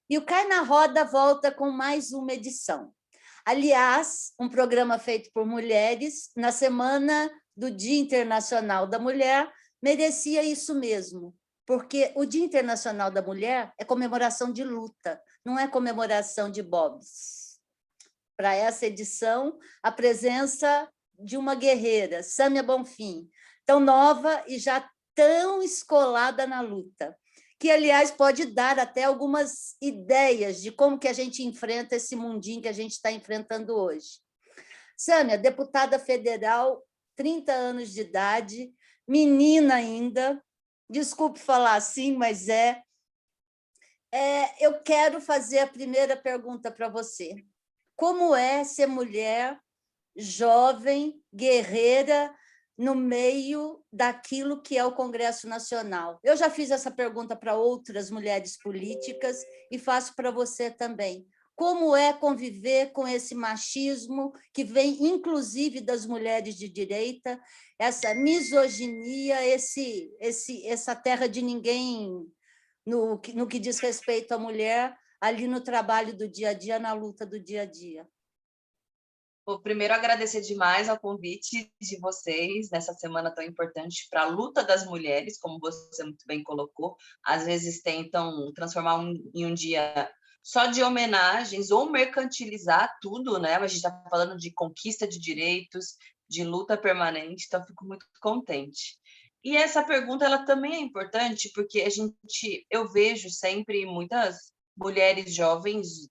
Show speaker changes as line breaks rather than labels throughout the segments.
E o Cai na Roda volta com mais uma edição. Aliás, um programa feito por mulheres na semana do Dia Internacional da Mulher merecia isso mesmo, porque o Dia Internacional da Mulher é comemoração de luta, não é comemoração de bobs. Para essa edição, a presença de uma guerreira, Sâmia Bonfim, tão nova e já tão escolada na luta, que, aliás, pode dar até algumas ideias de como que a gente enfrenta esse mundinho que a gente está enfrentando hoje. Sâmia, deputada federal, 30 anos de idade, menina ainda, desculpe falar assim, mas eu quero fazer a primeira pergunta para você. Como é ser mulher, jovem, guerreira, no meio daquilo que é o Congresso Nacional? Eu já fiz essa pergunta para outras mulheres políticas e faço para você também. Como é conviver com esse machismo que vem, inclusive, das mulheres de direita, essa misoginia, essa terra de ninguém no que diz respeito à mulher, ali no trabalho do dia a dia, na luta do dia a dia?
Vou primeiro agradecer demais ao convite de vocês nessa semana tão importante para a luta das mulheres, como você muito bem colocou. Às vezes tentam transformar em um dia só de homenagens ou mercantilizar tudo, né? Mas a gente está falando de conquista de direitos, de luta permanente, então fico muito contente. E essa pergunta ela também é importante porque eu vejo sempre muitas mulheres jovens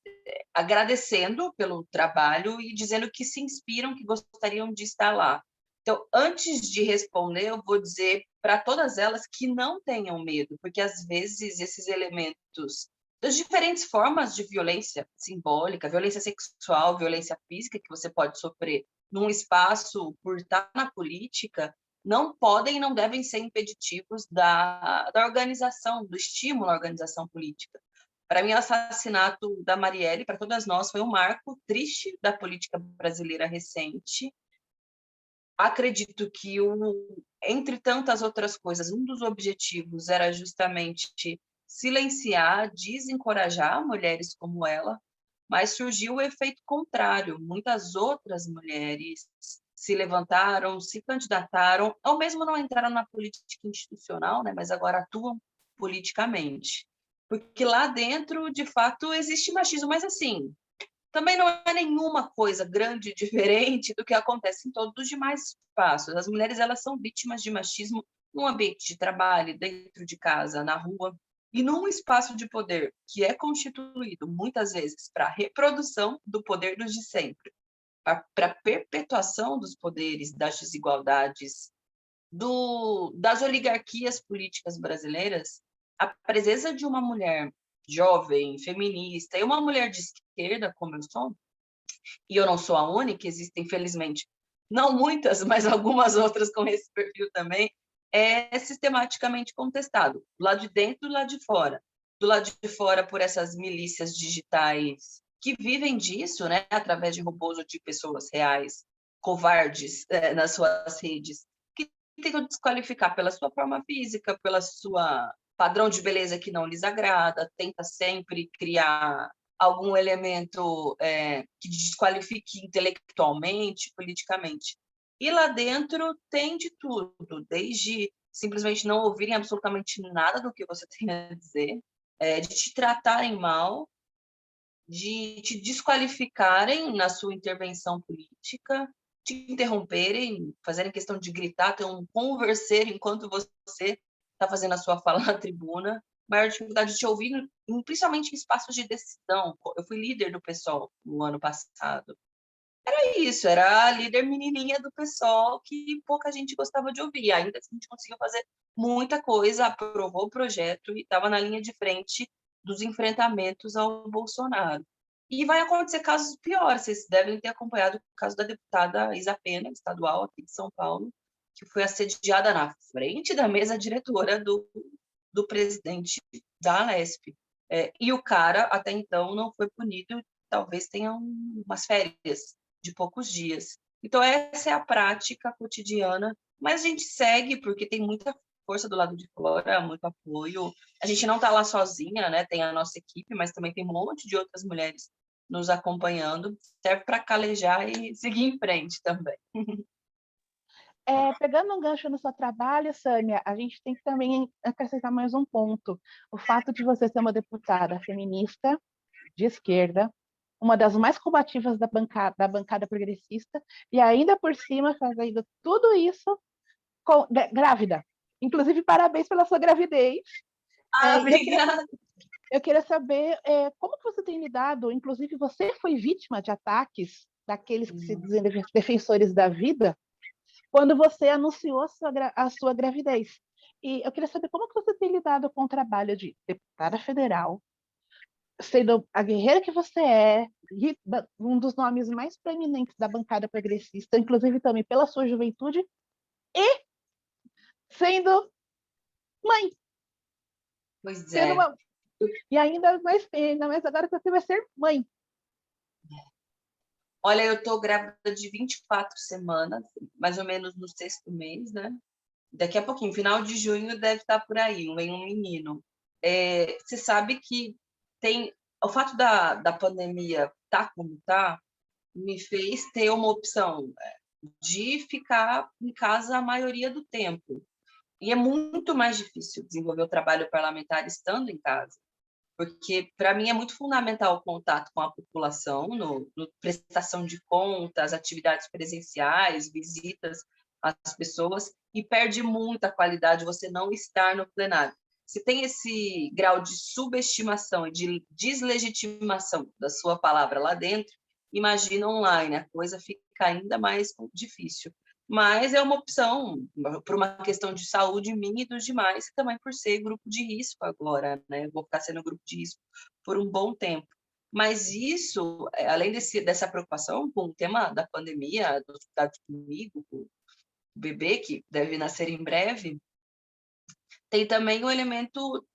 agradecendo pelo trabalho e dizendo que se inspiram, que gostariam de estar lá. Então, antes de responder, eu vou dizer para todas elas que não tenham medo, porque às vezes esses elementos das diferentes formas de violência simbólica, violência sexual, violência física que você pode sofrer num espaço por estar na política, não podem e não devem ser impeditivos da organização, do estímulo à organização política. Para mim, o assassinato da Marielle, para todas nós, foi um marco triste da política brasileira recente. Acredito que, entre tantas outras coisas, um dos objetivos era justamente silenciar, desencorajar mulheres como ela, mas surgiu o efeito contrário. Muitas outras mulheres se levantaram, se candidataram, ou mesmo não entraram na política institucional, né, mas agora atuam politicamente. Porque lá dentro, de fato, existe machismo, mas assim, também não é nenhuma coisa grande e diferente do que acontece em todos os demais espaços. As mulheres, elas são vítimas de machismo no ambiente de trabalho, dentro de casa, na rua, e num espaço de poder que é constituído, muitas vezes, para a reprodução do poder dos de sempre, para a perpetuação dos poderes, das desigualdades, das oligarquias políticas brasileiras. A presença de uma mulher jovem, feminista, e uma mulher de esquerda, como eu sou, e eu não sou a única, existem, infelizmente, não muitas, mas algumas outras com esse perfil também, é sistematicamente contestado, do lado de dentro e do lado de fora. Do lado de fora, por essas milícias digitais que vivem disso, né, através de robôs ou de pessoas reais, covardes, nas suas redes, que tentam desqualificar pela sua forma física, pela sua padrão de beleza que não lhes agrada, tenta sempre criar algum elemento que desqualifique intelectualmente, politicamente. E lá dentro tem de tudo, desde simplesmente não ouvirem absolutamente nada do que você tem a dizer, de te tratarem mal, de te desqualificarem na sua intervenção política, te interromperem, fazerem questão de gritar, ter um converseiro enquanto você está fazendo a sua fala na tribuna, maior dificuldade de te ouvir, principalmente em espaços de decisão. Eu fui líder do PSOL no ano passado. Era isso, era a líder menininha do PSOL que pouca gente gostava de ouvir. Ainda assim, a gente conseguiu fazer muita coisa, aprovou o projeto e estava na linha de frente dos enfrentamentos ao Bolsonaro. E vai acontecer casos piores. Vocês devem ter acompanhado o caso da deputada Isa Pena, estadual aqui de São Paulo, que foi assediada na frente da mesa diretora do presidente da Alesp. E o cara, até então, não foi punido, talvez tenha umas férias de poucos dias. Então, essa é a prática cotidiana, mas a gente segue porque tem muita força do lado de fora, muito apoio. A gente não está lá sozinha, né? Tem a nossa equipe, mas também tem um monte de outras mulheres nos acompanhando. Serve para calejar e seguir em frente também.
Pegando um gancho no seu trabalho, Sânia, a gente tem que também acrescentar mais um ponto. O fato de você ser uma deputada feminista, de esquerda, uma das mais combativas da bancada progressista, e ainda por cima fazendo tudo isso grávida. Inclusive, parabéns pela sua gravidez.
Obrigada.
Eu queria saber como que você tem lidado, inclusive você foi vítima de ataques daqueles que se dizem defensores da vida, quando você anunciou a sua gravidez. E eu queria saber como que você tem lidado com o trabalho de deputada federal, sendo a guerreira que você é, um dos nomes mais proeminentes da bancada progressista, inclusive também pela sua juventude, e sendo mãe.
Pois é.
E ainda mais agora que você vai ser mãe.
Olha, eu estou grávida de 24 semanas, mais ou menos no 6º mês, né? Daqui a pouquinho, final de junho, deve estar por aí, vem um menino. Você sabe que o fato da pandemia tá como tá, me fez ter uma opção de ficar em casa a maioria do tempo. E é muito mais difícil desenvolver o trabalho parlamentar estando em casa, porque para mim é muito fundamental o contato com a população, no prestação de contas, atividades presenciais, visitas às pessoas, e perde muita qualidade você não estar no plenário. Se tem esse grau de subestimação e de deslegitimação da sua palavra lá dentro, imagina online, a coisa fica ainda mais difícil. Mas é uma opção, por uma questão de saúde minha e dos demais, e também por ser grupo de risco agora, né? Eu vou ficar sendo grupo de risco por um bom tempo. Mas isso, além dessa preocupação com o tema da pandemia, dos cuidados comigo, com o bebê, que deve nascer em breve, tem também o elemento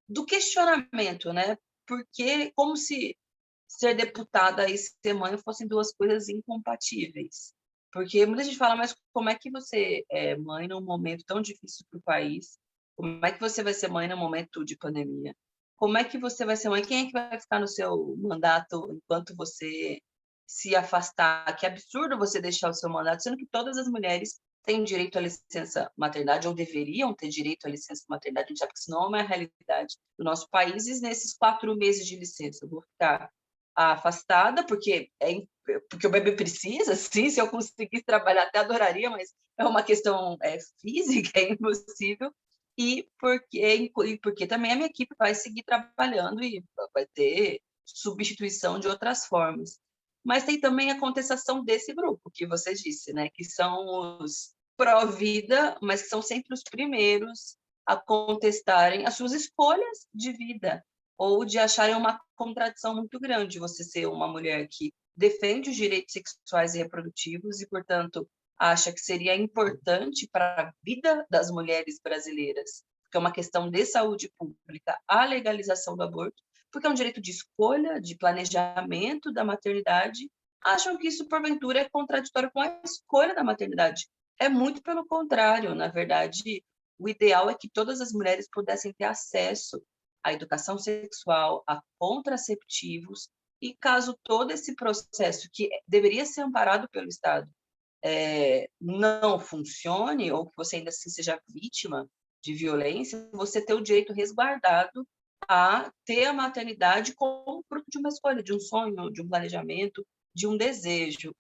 do questionamento, né? Porque como se ser deputada e ser mãe fossem duas coisas incompatíveis. Porque muita gente fala, mas como é que você é mãe num momento tão difícil para o país? Como é que você vai ser mãe num momento de pandemia? Como é que você vai ser mãe? Quem é que vai ficar no seu mandato enquanto você se afastar? Que absurdo você deixar o seu mandato, sendo que todas as mulheres têm direito à licença maternidade, ou deveriam ter direito à licença maternidade, a gente sabe que isso não é uma realidade do nosso país, e nesses 4 meses de licença, eu vou ficar afastada, porque o bebê precisa, sim, se eu conseguisse trabalhar até adoraria, mas é uma questão física, é impossível, e porque também a minha equipe vai seguir trabalhando e vai ter substituição de outras formas. Mas tem também a contestação desse grupo, que você disse, né, que são os pró-vida, mas que são sempre os primeiros a contestarem as suas escolhas de vida, ou de acharem uma contradição muito grande você ser uma mulher que defende os direitos sexuais e reprodutivos e, portanto, acha que seria importante para a vida das mulheres brasileiras, que é uma questão de saúde pública, a legalização do aborto, porque é um direito de escolha, de planejamento da maternidade, acham que isso, porventura, é contraditório com a escolha da maternidade. É muito pelo contrário, na verdade, o ideal é que todas as mulheres pudessem ter acesso à educação sexual, a contraceptivos, e caso todo esse processo, que deveria ser amparado pelo Estado, não funcione, ou que você ainda assim seja vítima de violência, você ter o direito resguardado a ter a maternidade como fruto de uma escolha, de um sonho, de um planejamento, de um desejo.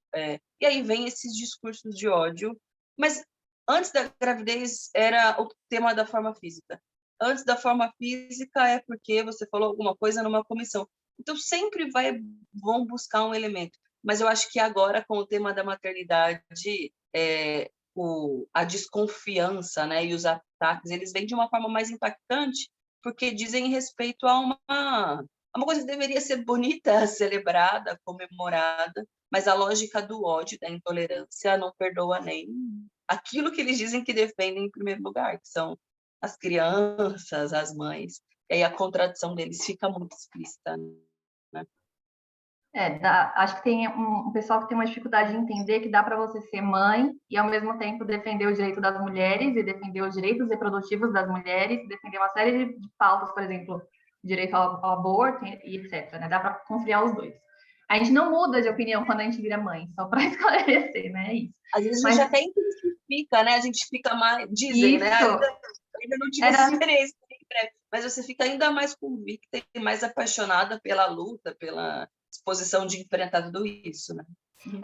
E aí vem esses discursos de ódio, mas antes da gravidez era o tema da forma física. Antes da forma física é porque você falou alguma coisa numa comissão. Então, sempre vão buscar um elemento. Mas eu acho que agora, com o tema da maternidade, a desconfiança, né, e os ataques, eles vêm de uma forma mais impactante, porque dizem respeito a uma coisa que deveria ser bonita, celebrada, comemorada, mas a lógica do ódio, da intolerância, não perdoa nem aquilo que eles dizem que defendem em primeiro lugar, que são as crianças, as mães, e aí a contradição deles fica muito explícita, né?
Acho que tem um pessoal que tem uma dificuldade de entender que dá para você ser mãe e, ao mesmo tempo, defender o direito das mulheres e defender os direitos reprodutivos das mulheres, defender uma série de pautas, por exemplo, direito ao aborto e etc. Né? Dá para conciliar os dois. A gente não muda de opinião quando a gente vira mãe, só para esclarecer, né? É isso.
Às vezes a gente até intensifica, né? A gente fica mais... Dizem, né? Ainda não tive essa experiência, mas você fica ainda mais convicta e mais apaixonada pela luta, pela disposição de enfrentar tudo isso, né?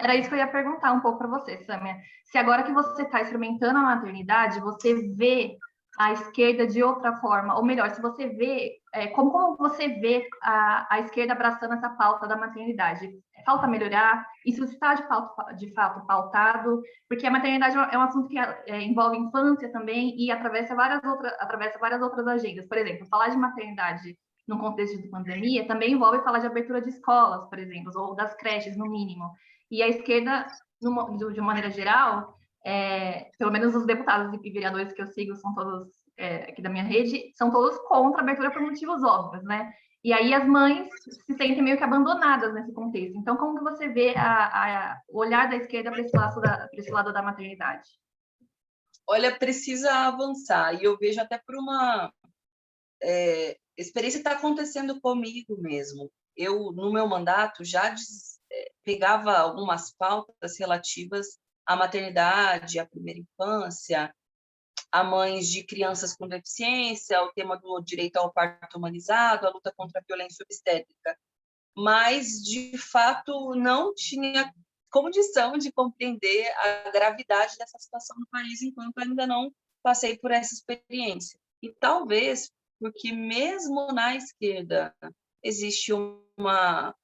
Era isso que eu ia perguntar um pouco para você, Sâmia. Se agora que você está experimentando a maternidade, você vê a esquerda de outra forma, ou melhor, se você vê, como você vê a esquerda abraçando essa pauta da maternidade? Falta melhorar? Isso está de fato pautado? Porque a maternidade é um assunto que envolve infância também e atravessa várias outras agendas. Por exemplo, falar de maternidade no contexto de pandemia também envolve falar de abertura de escolas, por exemplo, ou das creches, no mínimo. E a esquerda, de maneira geral, pelo menos os deputados e vereadores que eu sigo são todos aqui da minha rede, são todos contra a abertura por motivos óbvios, né? E aí as mães se sentem meio que abandonadas nesse contexto. Então, como que você vê o olhar da esquerda para esse lado da maternidade?
Olha, precisa avançar. E eu vejo até por uma experiência que está acontecendo comigo mesmo. Eu, no meu mandato, já pegava algumas pautas relativas à maternidade, à primeira infância, a mães de crianças com deficiência, o tema do direito ao parto humanizado, a luta contra a violência obstétrica. Mas, de fato, não tinha condição de compreender a gravidade dessa situação no país enquanto ainda não passei por essa experiência. E talvez porque mesmo na esquerda existe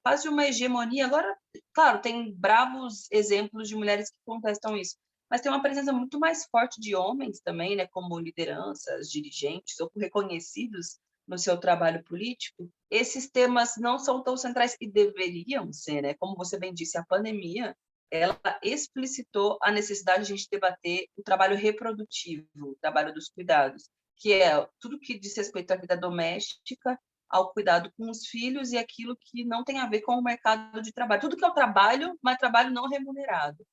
quase uma hegemonia. Agora, claro, tem bravos exemplos de mulheres que contestam isso, mas tem uma presença muito mais forte de homens também, né, como lideranças, dirigentes, ou reconhecidos no seu trabalho político. Esses temas não são tão centrais e deveriam ser, né? Como você bem disse, a pandemia, ela explicitou a necessidade de a gente debater o trabalho reprodutivo, o trabalho dos cuidados, que é tudo que diz respeito à vida doméstica, ao cuidado com os filhos e aquilo que não tem a ver com o mercado de trabalho. Tudo que é o trabalho, mas trabalho não remunerado.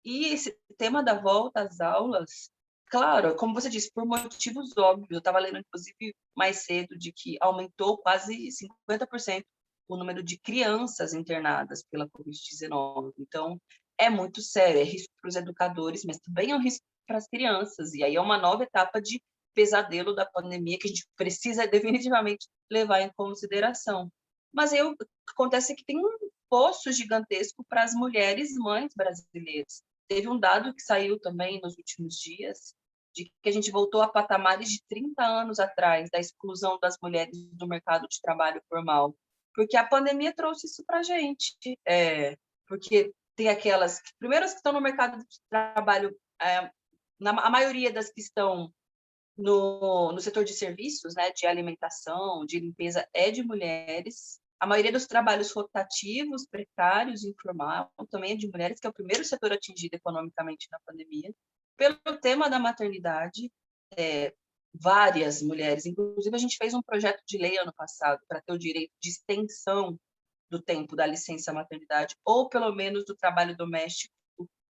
E esse tema da volta às aulas, claro, como você disse, por motivos óbvios. Eu estava lendo, inclusive, mais cedo, de que aumentou quase 50% o número de crianças internadas pela Covid-19. Então, é muito sério, é risco para os educadores, mas também é um risco para as crianças. E aí é uma nova etapa de pesadelo da pandemia que a gente precisa definitivamente levar em consideração. Mas aí acontece que tem um poço gigantesco para as mulheres mães brasileiras. Teve um dado que saiu também nos últimos dias, de que a gente voltou a patamares de 30 anos atrás, da exclusão das mulheres do mercado de trabalho formal, porque a pandemia trouxe isso para a gente. Porque tem aquelas, primeiro as que estão no mercado de trabalho, a maioria das que estão no setor de serviços, né, de alimentação, de limpeza, é de mulheres. A maioria dos trabalhos rotativos, precários, informal, também é de mulheres, que é o primeiro setor atingido economicamente na pandemia. Pelo tema da maternidade, várias mulheres, inclusive a gente fez um projeto de lei ano passado para ter o direito de extensão do tempo da licença maternidade, ou pelo menos do trabalho doméstico,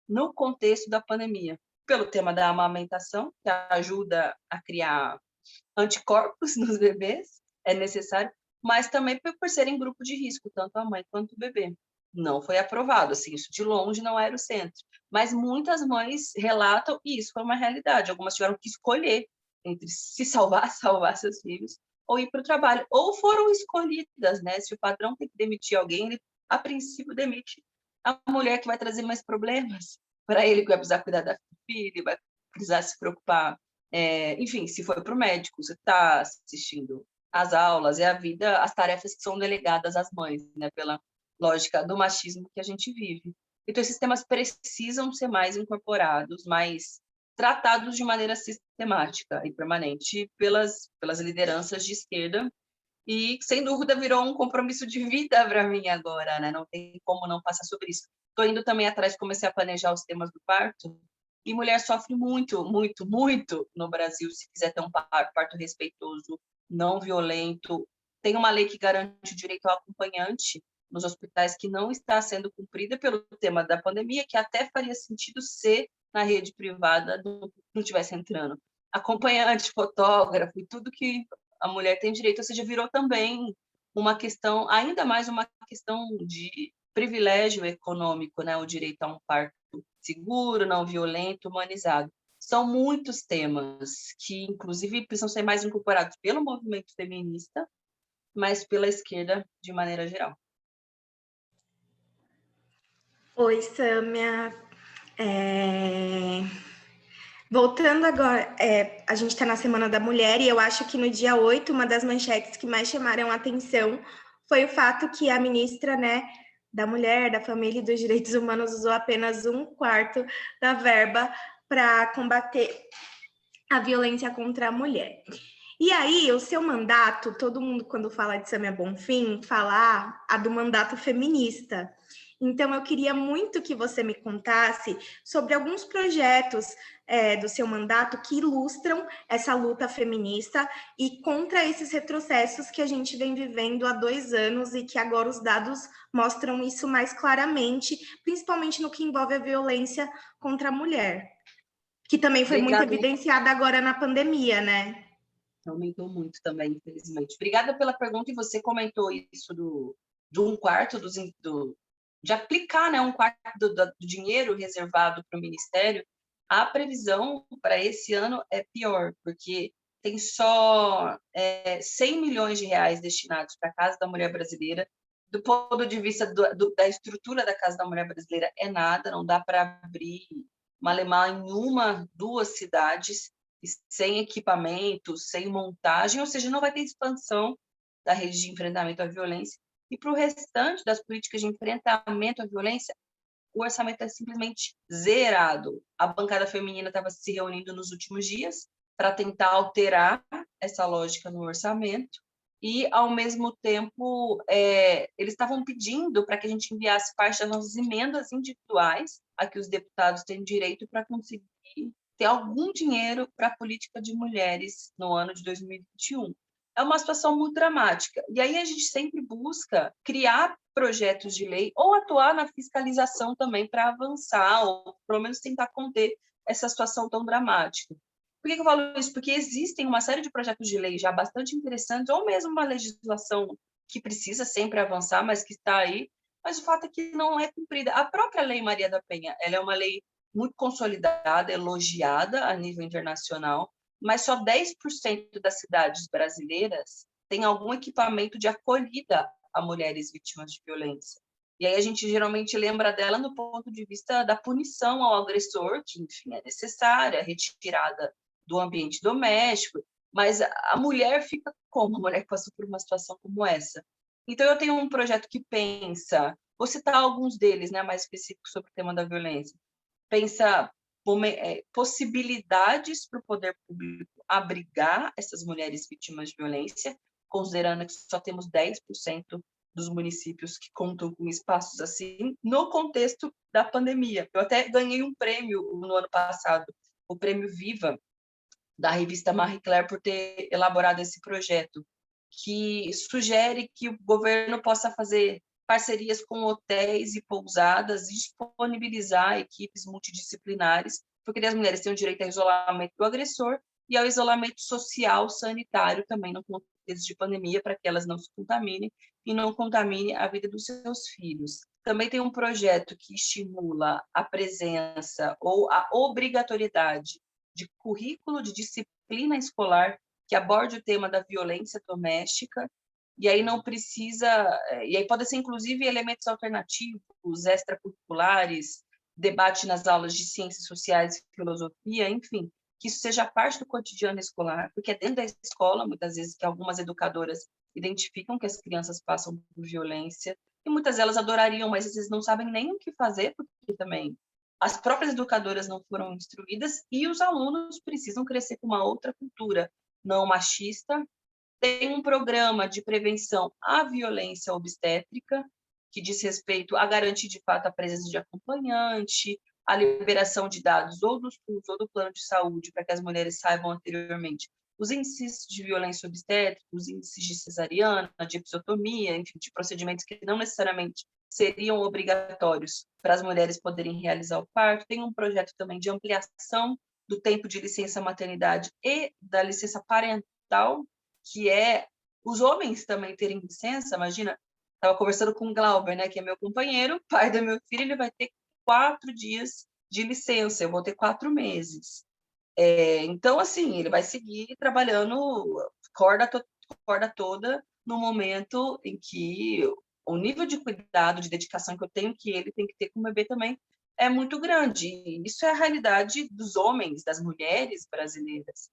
no contexto da pandemia. Pelo tema da amamentação, que ajuda a criar anticorpos nos bebês, é necessário, mas também por serem grupo de risco, tanto a mãe quanto o bebê. Não foi aprovado, assim, isso de longe não era o centro. Mas muitas mães relatam, e isso foi uma realidade. Algumas tiveram que escolher entre se salvar seus filhos, ou ir para o trabalho. Ou foram escolhidas, né? Se o patrão tem que demitir alguém, ele, a princípio, demite a mulher que vai trazer mais problemas para ele, que vai precisar cuidar da filha, vai precisar se preocupar. Enfim, se for para o médico, você está assistindo às aulas, é a vida, as tarefas que são delegadas às mães, né? Pela lógica do machismo que a gente vive. Então, esses temas precisam ser mais incorporados, mais tratados de maneira sistemática e permanente pelas lideranças de esquerda, e, sem dúvida, virou um compromisso de vida para mim agora, né? Não tem como não passar sobre isso. Estou indo também atrás, comecei a planejar os temas do parto, e mulher sofre muito, muito, muito no Brasil, se quiser ter um parto respeitoso, não violento. Tem uma lei que garante o direito ao acompanhante, nos hospitais que não está sendo cumprida pelo tema da pandemia, que até faria sentido ser na rede privada, não estivesse entrando. Acompanhante, fotógrafo e tudo que a mulher tem direito, ou seja, virou também uma questão, ainda mais uma questão de privilégio econômico, né? O direito a um parto seguro, não violento, humanizado. São muitos temas que, inclusive, precisam ser mais incorporados pelo movimento feminista, mas pela esquerda de maneira geral.
Oi, Sâmia. Voltando agora, a gente está na Semana da Mulher e eu acho que no dia 8, uma das manchetes que mais chamaram a atenção foi o fato que a ministra, né, da Mulher, da Família e dos Direitos Humanos usou apenas 1/4 da verba para combater a violência contra a mulher. E aí, o seu mandato, todo mundo, quando fala de Sâmia Bonfim, fala a do mandato feminista. Então, eu queria muito que você me contasse sobre alguns projetos do seu mandato que ilustram essa luta feminista e contra esses retrocessos que a gente vem vivendo há 2 anos e que agora os dados mostram isso mais claramente, principalmente no que envolve a violência contra a mulher, que também foi muito evidenciada agora na pandemia, né?
Aumentou muito também, infelizmente. Obrigada pela pergunta, e você comentou isso de 1/4 de aplicar, né, 1/4 do dinheiro reservado para o Ministério. A previsão para esse ano é pior, porque tem só 100 milhões de reais destinados para a Casa da Mulher Brasileira. Do ponto de vista da estrutura da Casa da Mulher Brasileira, é nada, não dá para abrir Malemar em 1, 2 cidades, sem equipamento, sem montagem, ou seja, não vai ter expansão da rede de enfrentamento à violência. E para o restante das políticas de enfrentamento à violência, o orçamento é simplesmente zerado. A bancada feminina estava se reunindo nos últimos dias para tentar alterar essa lógica no orçamento e, ao mesmo tempo, eles estavam pedindo para que a gente enviasse parte das nossas emendas individuais a que os deputados têm direito para conseguir ter algum dinheiro para a política de mulheres no ano de 2021. É uma situação muito dramática. E aí a gente sempre busca criar projetos de lei ou atuar na fiscalização também para avançar, ou pelo menos tentar conter essa situação tão dramática. Por que eu falo isso? Porque existem uma série de projetos de lei já bastante interessantes, ou mesmo uma legislação que precisa sempre avançar, mas que está aí, mas o fato é que não é cumprida. A própria Lei Maria da Penha, ela é uma lei muito consolidada, elogiada a nível internacional, mas só 10% das cidades brasileiras têm algum equipamento de acolhida a mulheres vítimas de violência. E aí a gente geralmente lembra dela no ponto de vista da punição ao agressor, que, enfim, é necessária, retirada do ambiente doméstico, mas a mulher fica como? A mulher que passou por uma situação como essa. Então, eu tenho um projeto que pensa, vou citar alguns deles, né, mais específicos sobre o tema da violência, pensa possibilidades para o poder público abrigar essas mulheres vítimas de violência, considerando que só temos 10% dos municípios que contam com espaços assim, no contexto da pandemia. Eu até ganhei um prêmio no ano passado, o Prêmio Viva, da revista Marie Claire, por ter elaborado esse projeto, que sugere que o governo possa fazer parcerias com hotéis e pousadas, disponibilizar equipes multidisciplinares, porque as mulheres têm o direito ao isolamento do agressor e ao isolamento social sanitário também no contexto de pandemia, para que elas não se contaminem e não contaminem a vida dos seus filhos. Também tem um projeto que estimula a presença ou a obrigatoriedade de currículo de disciplina escolar que aborde o tema da violência doméstica. E aí não precisa, e aí pode ser inclusive elementos alternativos, extracurriculares, debate nas aulas de ciências sociais e filosofia, enfim, que isso seja parte do cotidiano escolar, porque é dentro da escola, muitas vezes, que algumas educadoras identificam que as crianças passam por violência, e muitas delas adorariam, mas às vezes não sabem nem o que fazer, porque também as próprias educadoras não foram instruídas, e os alunos precisam crescer com uma outra cultura não machista. Tem um programa de prevenção à violência obstétrica, que diz respeito a garantir, de fato, a presença de acompanhante, a liberação de dados ou do SUS ou do plano de saúde, para que as mulheres saibam anteriormente os índices de violência obstétrica, os índices de cesariana, de episiotomia, enfim, de procedimentos que não necessariamente seriam obrigatórios para as mulheres poderem realizar o parto. Tem um projeto também de ampliação do tempo de licença maternidade e da licença parental, que é os homens também terem licença. Imagina, estava conversando com o Glauber, né, que é meu companheiro, pai do meu filho, ele vai ter 4 dias de licença, eu vou ter 4 meses. Então, assim, ele vai seguir trabalhando corda toda no momento em que o nível de cuidado, de dedicação que eu tenho, que ele tem que ter com o bebê também, é muito grande. E isso é a realidade dos homens, das mulheres brasileiras.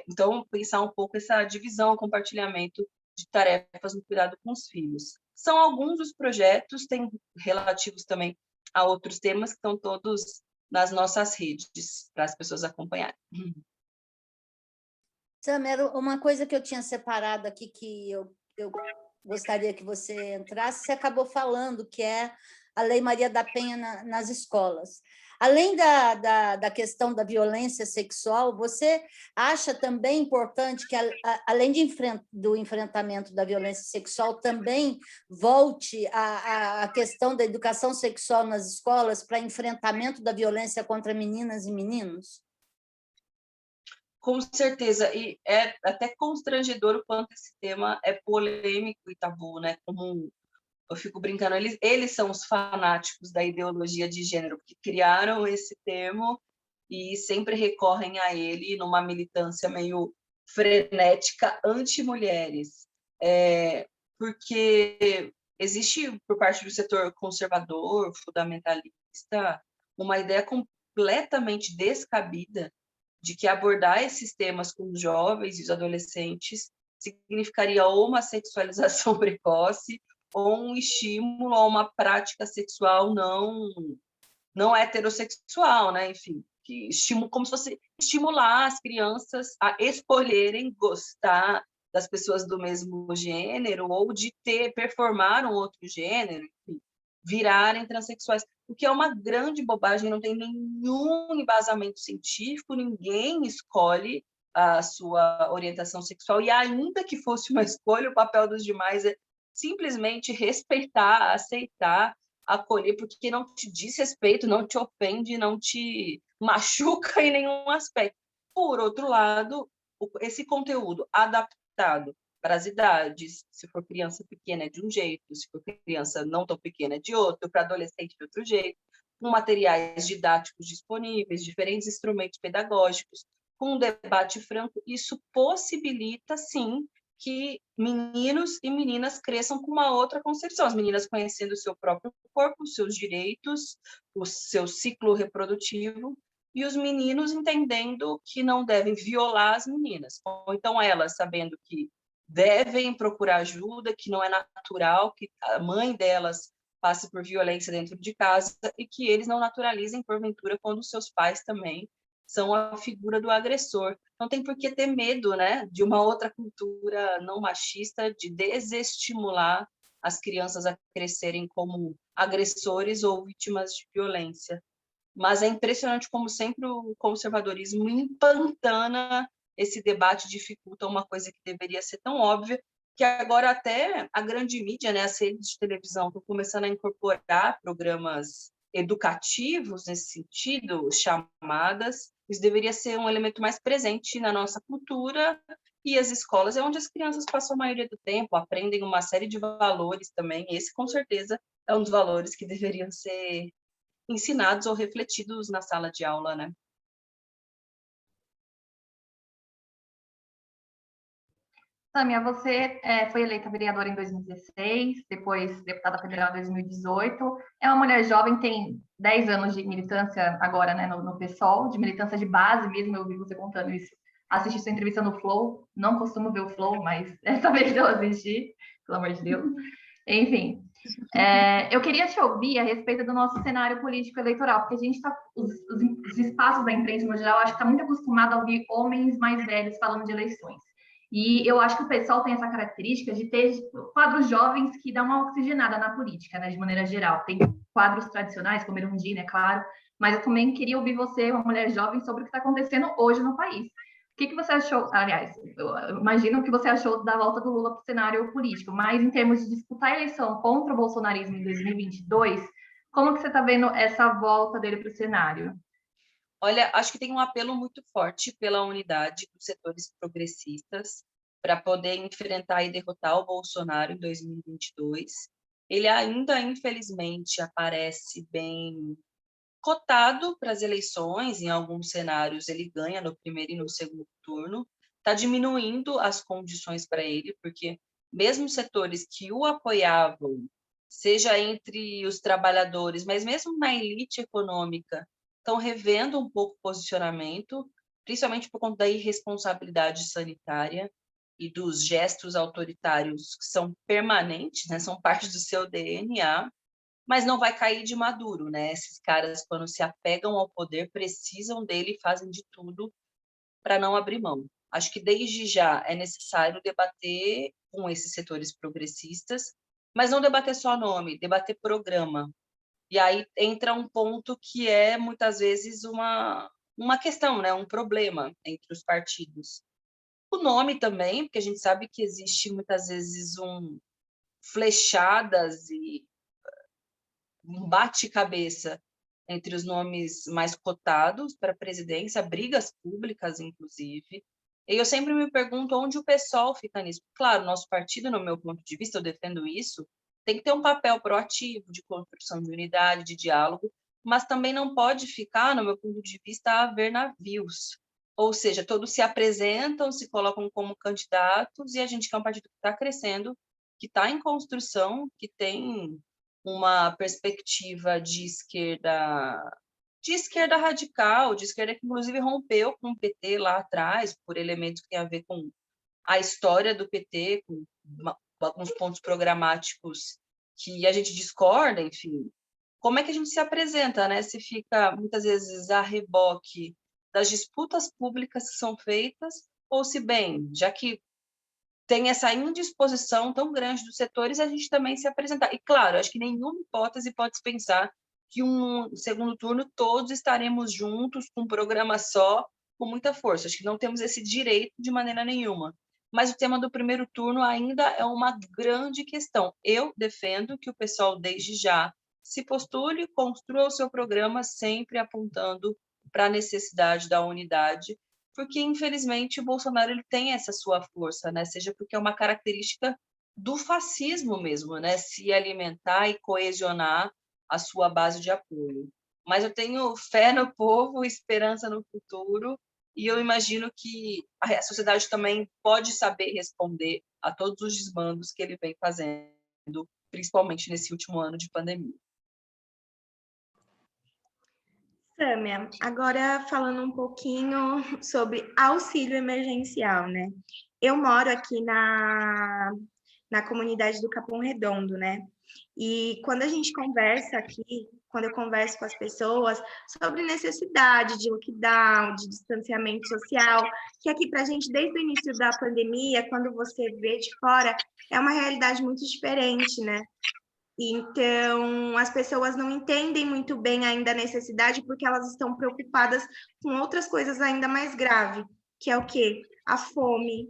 Então, pensar um pouco essa divisão, compartilhamento de tarefas no cuidado com os filhos. São alguns dos projetos, tem relativos também a outros temas que estão todos nas nossas redes, para as pessoas acompanharem.
Samia, uma coisa que eu tinha separado aqui, que eu gostaria que você entrasse, você acabou falando, que é a Lei Maria da Penha nas escolas. Além da questão da violência sexual, você acha também importante que, além do enfrentamento da violência sexual, também volte a questão da educação sexual nas escolas para enfrentamento da violência contra meninas e meninos?
Com certeza, e é até constrangedor o quanto esse tema é polêmico e tabu, né? Como eu fico brincando, eles são os fanáticos da ideologia de gênero, que criaram esse termo e sempre recorrem a ele numa militância meio frenética anti-mulheres. Porque existe, por parte do setor conservador, fundamentalista, uma ideia completamente descabida de que abordar esses temas com os jovens e os adolescentes significaria ou uma sexualização precoce ou um estímulo a uma prática sexual não heterossexual, né? Enfim, como se fosse estimular as crianças a escolherem gostar das pessoas do mesmo gênero ou de performar um outro gênero, enfim, virarem transexuais, o que é uma grande bobagem, não tem nenhum embasamento científico, ninguém escolhe a sua orientação sexual, e ainda que fosse uma escolha, o papel dos demais é simplesmente respeitar, aceitar, acolher, porque não te diz respeito, não te ofende, não te machuca em nenhum aspecto. Por outro lado, esse conteúdo adaptado para as idades, se for criança pequena é de um jeito, se for criança não tão pequena é de outro, para adolescente de outro jeito, com materiais didáticos disponíveis, diferentes instrumentos pedagógicos, com um debate franco, isso possibilita, sim, que meninos e meninas cresçam com uma outra concepção, as meninas conhecendo o seu próprio corpo, os seus direitos, o seu ciclo reprodutivo, e os meninos entendendo que não devem violar as meninas, ou então elas sabendo que devem procurar ajuda, que não é natural que a mãe delas passe por violência dentro de casa e que eles não naturalizem, porventura, quando seus pais também são a figura do agressor. Não tem por que ter medo, né, de uma outra cultura não machista, de desestimular as crianças a crescerem como agressores ou vítimas de violência. Mas é impressionante como sempre o conservadorismo empantana esse debate, dificulta uma coisa que deveria ser tão óbvia, que agora até a grande mídia, né, as redes de televisão estão começando a incorporar programas educativos nesse sentido, chamadas. Isso deveria ser um elemento mais presente na nossa cultura, e as escolas é onde as crianças passam a maioria do tempo, aprendem uma série de valores também. Esse, com certeza, é um dos valores que deveriam ser ensinados ou refletidos na sala de aula, né?
Sâmia, você foi eleita vereadora em 2016, depois deputada federal em 2018. É uma mulher jovem, tem 10 anos de militância agora, né, no PSOL, de militância de base mesmo. Eu vi você contando isso. Assisti sua entrevista no Flow. Não costumo ver o Flow, mas dessa vez eu assisti, pelo amor de Deus. Enfim, eu queria te ouvir a respeito do nosso cenário político eleitoral, porque a gente está, os espaços da imprensa no geral, acho que está muito acostumado a ouvir homens mais velhos falando de eleições. E eu acho que o pessoal tem essa característica de ter quadros jovens que dão uma oxigenada na política, né, de maneira geral. Tem quadros tradicionais, como Erundina, é claro, mas eu também queria ouvir você, uma mulher jovem, sobre o que está acontecendo hoje no país. que você achou? Aliás, eu imagino que você achou da volta do Lula para o cenário político, mas em termos de disputar a eleição contra o bolsonarismo em 2022, como que você está vendo essa volta dele para o cenário?
Olha, acho que tem um apelo muito forte pela unidade dos setores progressistas para poder enfrentar e derrotar o Bolsonaro em 2022. Ele ainda, infelizmente, aparece bem cotado para as eleições, em alguns cenários ele ganha no primeiro e no segundo turno, está diminuindo as condições para ele, porque mesmo setores que o apoiavam, seja entre os trabalhadores, mas mesmo na elite econômica, estão revendo um pouco o posicionamento, principalmente por conta da irresponsabilidade sanitária e dos gestos autoritários que são permanentes, né? São parte do seu DNA, mas não vai cair de maduro, né? Esses caras, quando se apegam ao poder, precisam dele e fazem de tudo para não abrir mão. Acho que desde já é necessário debater com esses setores progressistas, mas não debater só nome, debater programa. E aí entra um ponto que é, muitas vezes, uma questão, né? Um problema entre os partidos. O nome também, porque a gente sabe que existe, muitas vezes, flechadas e um bate-cabeça entre os nomes mais cotados para a presidência, brigas públicas, inclusive. E eu sempre me pergunto onde o PSOL fica nisso. Claro, nosso partido, no meu ponto de vista, eu defendo isso, tem que ter um papel proativo de construção de unidade, de diálogo, mas também não pode ficar, no meu ponto de vista, a haver navios. Ou seja, todos se apresentam, se colocam como candidatos, e a gente, que é um partido que está crescendo, que está em construção, que tem uma perspectiva de esquerda radical, de esquerda que, inclusive, rompeu com o PT lá atrás, por elementos que têm a ver com a história do PT, com alguns pontos programáticos que a gente discorda, enfim. Como é que a gente se apresenta, né? Se fica, muitas vezes, a reboque das disputas públicas que são feitas, ou se bem, já que tem essa indisposição tão grande dos setores, a gente também se apresentar. E, claro, acho que nenhuma hipótese pode se pensar que um segundo turno todos estaremos juntos, com um programa só, com muita força. Acho que não temos esse direito de maneira nenhuma. Mas o tema do primeiro turno ainda é uma grande questão. Eu defendo que o pessoal, desde já, se postule, construa o seu programa, sempre apontando para a necessidade da unidade, porque, infelizmente, o Bolsonaro ele tem essa sua força, né? Seja porque é uma característica do fascismo mesmo, né? Se alimentar e coesionar a sua base de apoio. Mas eu tenho fé no povo, esperança no futuro, e eu imagino que a sociedade também pode saber responder a todos os desmandos que ele vem fazendo, principalmente nesse último ano de pandemia.
Sâmia, agora falando um pouquinho sobre auxílio emergencial, né? Eu moro aqui na comunidade do Capão Redondo, né? E quando a gente conversa aqui, quando eu converso com as pessoas sobre necessidade de lockdown, de distanciamento social, que aqui para a gente, desde o início da pandemia, quando você vê de fora, é uma realidade muito diferente, né? Então, as pessoas não entendem muito bem ainda a necessidade porque elas estão preocupadas com outras coisas ainda mais graves, que é o quê? A fome,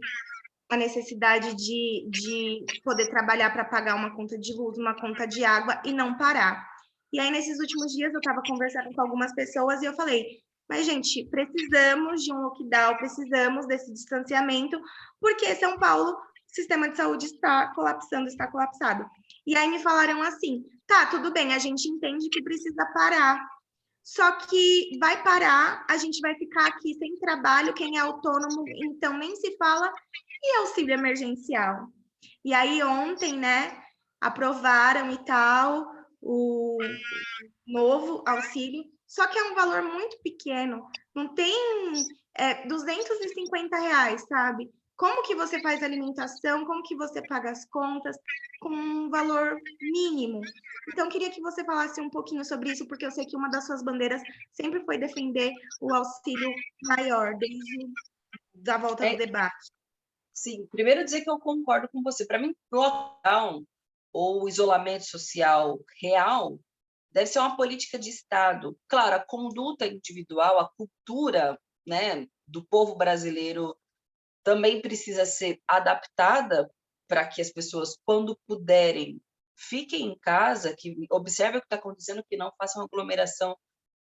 a necessidade de poder trabalhar para pagar uma conta de luz, uma conta de água e não parar. E aí, nesses últimos dias, eu estava conversando com algumas pessoas e eu falei, mas, gente, precisamos de um lockdown, precisamos desse distanciamento, porque São Paulo, o sistema de saúde está colapsando, está colapsado. E aí me falaram assim, tá, tudo bem, a gente entende que precisa parar, só que vai parar, a gente vai ficar aqui sem trabalho, quem é autônomo, então nem se fala, e auxílio emergencial. E aí ontem, né, aprovaram e tal, o novo auxílio, só que é um valor muito pequeno, não tem R$250, sabe? Como que você faz alimentação, como que você paga as contas com um valor mínimo? Então, queria que você falasse um pouquinho sobre isso, porque eu sei que uma das suas bandeiras sempre foi defender o auxílio maior, desde a volta do debate.
Sim, primeiro dizer que eu concordo com você. Para mim, o lockdown ou o isolamento social real deve ser uma política de Estado. Claro, a conduta individual, a cultura, né, do povo brasileiro também precisa ser adaptada para que as pessoas, quando puderem, fiquem em casa, que observem o que está acontecendo, que não façam aglomeração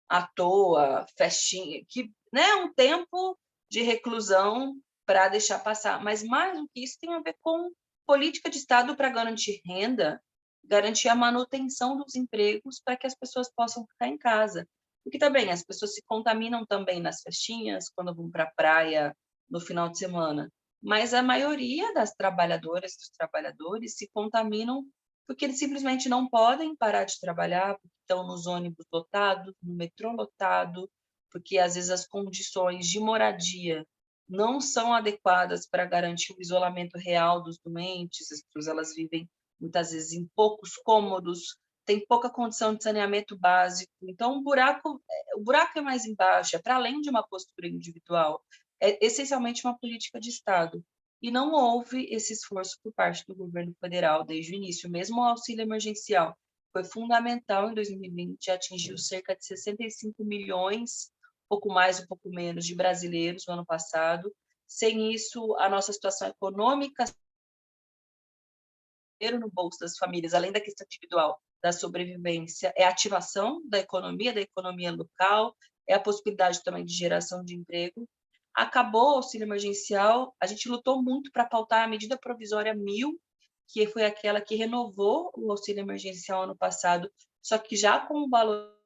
à toa, festinha, que, né, um tempo de reclusão para deixar passar. Mas mais do que isso tem a ver com política de Estado para garantir renda, garantir a manutenção dos empregos para que as pessoas possam ficar em casa. Porque também as pessoas se contaminam também nas festinhas, quando vão para a praia no final de semana. Mas a maioria das trabalhadoras, dos trabalhadores, se contaminam porque eles simplesmente não podem parar de trabalhar, porque estão nos ônibus lotados, no metrô lotado, porque às vezes as condições de moradia não são adequadas para garantir o isolamento real dos doentes, as pessoas elas vivem muitas vezes em poucos cômodos, tem pouca condição de saneamento básico, então o buraco é mais embaixo, é para além de uma postura individual, é essencialmente uma política de Estado. E não houve esse esforço por parte do governo federal desde o início. Mesmo o auxílio emergencial foi fundamental em 2020, atingiu cerca de 65 milhões, pouco mais, um pouco menos, de brasileiros no ano passado. Sem isso, a nossa situação econômica no bolso das famílias, além da questão individual da sobrevivência, é a ativação da economia local, é a possibilidade também de geração de emprego. Acabou o auxílio emergencial, a gente lutou muito para pautar a medida provisória 1000, que foi aquela que renovou o auxílio emergencial ano passado, só que já com o valor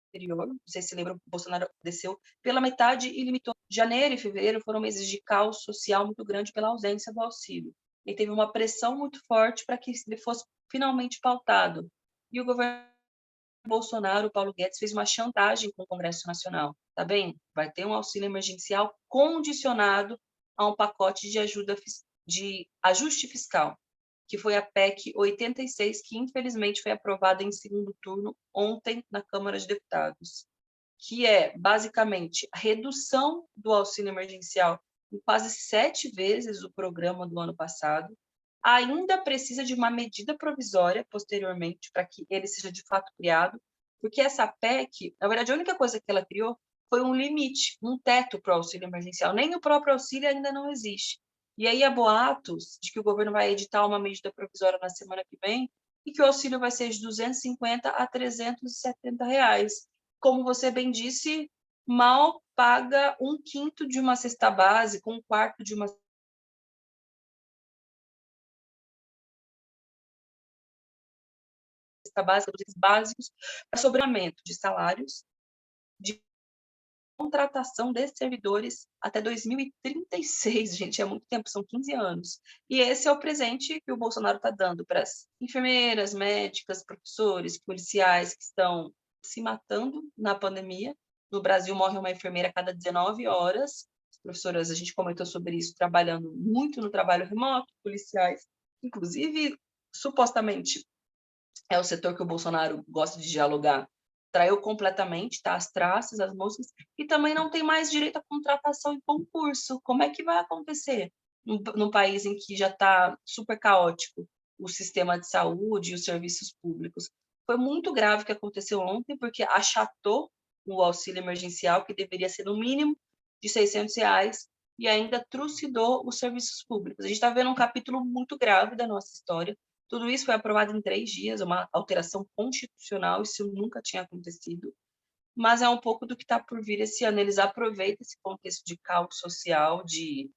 anterior, não sei se lembra, o Bolsonaro desceu pela metade e limitou. Janeiro e fevereiro foram meses de caos social muito grande pela ausência do auxílio. E teve uma pressão muito forte para que ele fosse finalmente pautado. E o governo Bolsonaro, o Paulo Guedes, fez uma chantagem com o Congresso Nacional. Tá bem? Vai ter um auxílio emergencial condicionado a um pacote de ajuste fiscal, que foi a PEC 86, que infelizmente foi aprovada em segundo turno ontem na Câmara de Deputados, que é basicamente a redução do auxílio emergencial em quase 7 vezes o programa do ano passado, ainda precisa de uma medida provisória posteriormente para que ele seja de fato criado, porque essa PEC, na verdade, a única coisa que ela criou foi um limite, um teto para o auxílio emergencial. Nem o próprio auxílio ainda não existe. E aí há boatos de que o governo vai editar uma medida provisória na semana que vem e que o auxílio vai ser de 250 a 370 reais. Como você bem disse, mal paga 1/5 de uma cesta básica, 1/4 de uma cesta básica, dos básicos, para sobreamento de salários, de contratação de servidores até 2036, gente, é muito tempo, são 15 anos. E esse é o presente que o Bolsonaro está dando para as enfermeiras, médicas, professores, policiais que estão se matando na pandemia. No Brasil, morre uma enfermeira a cada 19 horas. As professoras, a gente comentou sobre isso, trabalhando muito no trabalho remoto, policiais, inclusive, supostamente, é o setor que o Bolsonaro gosta de dialogar, traiu completamente, tá? As traças, as moças, e também não tem mais direito à contratação em concurso. Como é que vai acontecer num país em que já está super caótico o sistema de saúde e os serviços públicos? Foi muito grave o que aconteceu ontem, porque achatou o auxílio emergencial, que deveria ser no mínimo de R$600, e ainda trucidou os serviços públicos. A gente está vendo um capítulo muito grave da nossa história. Tudo isso foi aprovado em 3 dias, uma alteração constitucional, isso nunca tinha acontecido, mas é um pouco do que está por vir esse ano. Eles aproveitam esse contexto de caos social, de,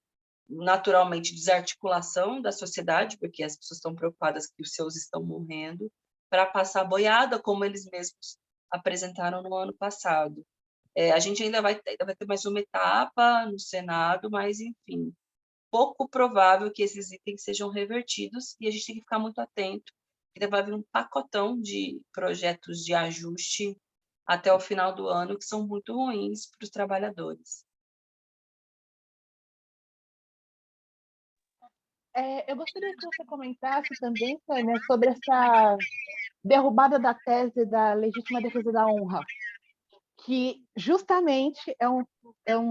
naturalmente, desarticulação da sociedade, porque as pessoas estão preocupadas que os seus estão morrendo, para passar boiada, como eles mesmos apresentaram no ano passado. A gente ainda vai ter mais uma etapa no Senado, mas, enfim, pouco provável que esses itens sejam revertidos e a gente tem que ficar muito atento, porque vai vir um pacotão de projetos de ajuste até o final do ano que são muito ruins para os trabalhadores.
Eu gostaria que você comentasse também, Tânia, sobre essa derrubada da tese da legítima defesa da honra, que justamente é um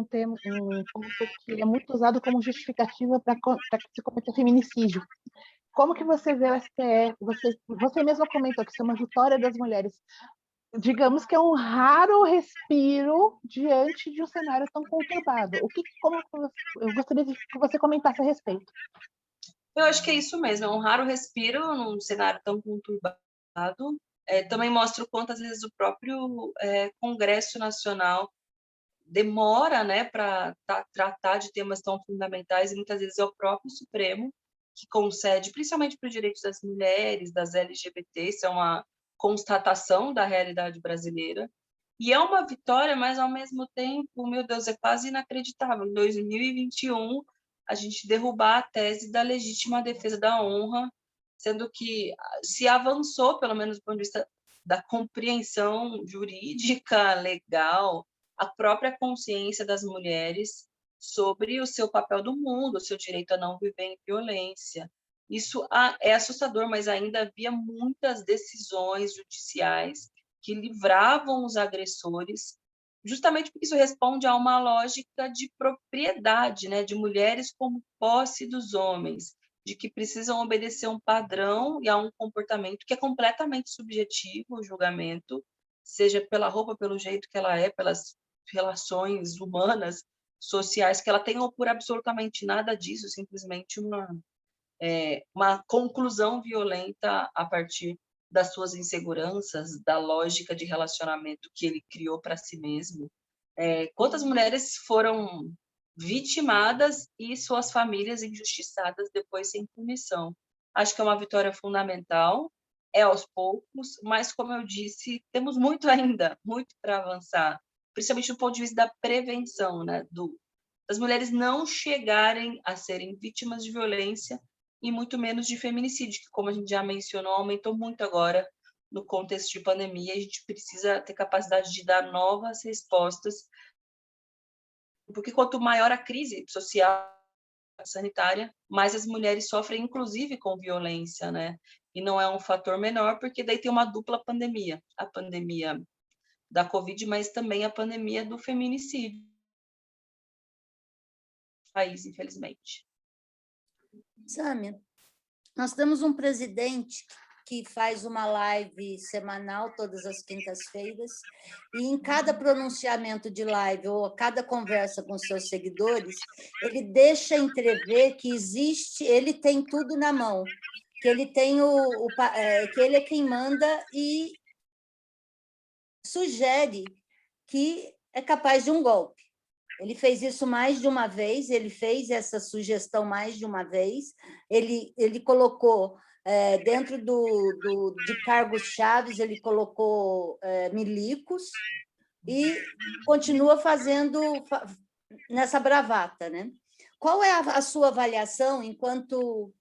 tema, um ponto que é muito usado como justificativa para que se cometa feminicídio. Como que você vê o STF? Você mesma comentou que isso é uma vitória das mulheres. digamos que é um raro respiro diante de um cenário tão conturbado. Eu gostaria que você comentasse a respeito.
Eu acho que é isso mesmo, é um raro respiro num cenário tão conturbado. Também mostra o quanto, às vezes, o próprio Congresso Nacional demora, né, para tratar de temas tão fundamentais, e muitas vezes é o próprio Supremo que concede, principalmente para os direitos das mulheres, das LGBT, isso é uma constatação da realidade brasileira, e é uma vitória, mas, ao mesmo tempo, meu Deus, é quase inacreditável. Em 2021, a gente derrubar a tese da legítima defesa da honra, sendo que se avançou, pelo menos do ponto de vista da compreensão jurídica, legal, a própria consciência das mulheres sobre o seu papel no mundo, o seu direito a não viver em violência. Isso é assustador, mas ainda havia muitas decisões judiciais que livravam os agressores, justamente porque isso responde a uma lógica de propriedade, né, de mulheres como posse dos homens, de que precisam obedecer um padrão e a um comportamento que é completamente subjetivo, o julgamento, seja pela roupa, pelo jeito que ela é, pelas relações humanas, sociais que ela tem, ou por absolutamente nada disso, simplesmente uma conclusão violenta a partir das suas inseguranças, da lógica de relacionamento que ele criou para si mesmo. Quantas mulheres foram vitimadas e suas famílias injustiçadas depois sem punição? Acho que é uma vitória fundamental, é aos poucos, mas, como eu disse, temos muito ainda, muito para avançar, principalmente do ponto de vista da prevenção, né, das mulheres não chegarem a serem vítimas de violência e muito menos de feminicídio, que, como a gente já mencionou, aumentou muito agora no contexto de pandemia. A gente precisa ter capacidade de dar novas respostas, porque quanto maior a crise social, sanitária, mais as mulheres sofrem, inclusive com violência, né? E não é um fator menor, porque daí tem uma dupla pandemia, a pandemia da Covid, mas também a pandemia do feminicídio no país, infelizmente.
Sâmia, nós temos um presidente que faz uma live semanal, todas as quintas-feiras, e em cada pronunciamento de live ou cada conversa com seus seguidores, ele deixa entrever que existe, ele tem tudo na mão, que ele tem que ele é quem manda e sugere que é capaz de um golpe. Ele fez isso mais de uma vez, ele fez essa sugestão mais de uma vez, ele colocou dentro de cargos chaves, ele colocou milicos e continua fazendo nessa bravata, né? Qual é a sua avaliação enquanto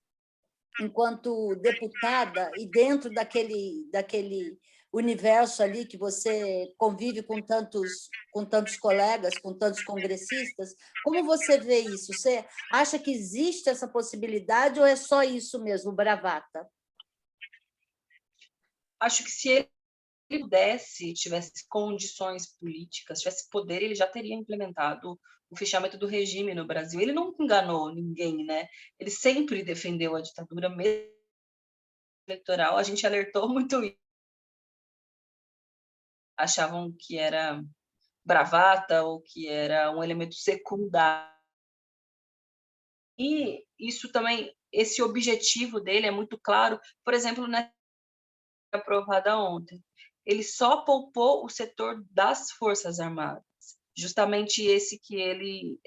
deputada e dentro daquele universo ali que você convive com tantos colegas, com tantos congressistas? Como você vê isso? Você acha que existe essa possibilidade ou é só isso mesmo, bravata?
Acho que se ele pudesse, tivesse condições políticas, tivesse poder, ele já teria implementado o fechamento do regime no Brasil. Ele não enganou ninguém, né? Ele sempre defendeu a ditadura, mesmo eleitoral. A gente alertou muito isso. Achavam que era bravata ou que era um elemento secundário. E isso também, esse objetivo dele é muito claro, por exemplo, na aprovada ontem. Ele só poupou o setor das Forças Armadas, justamente esse que ele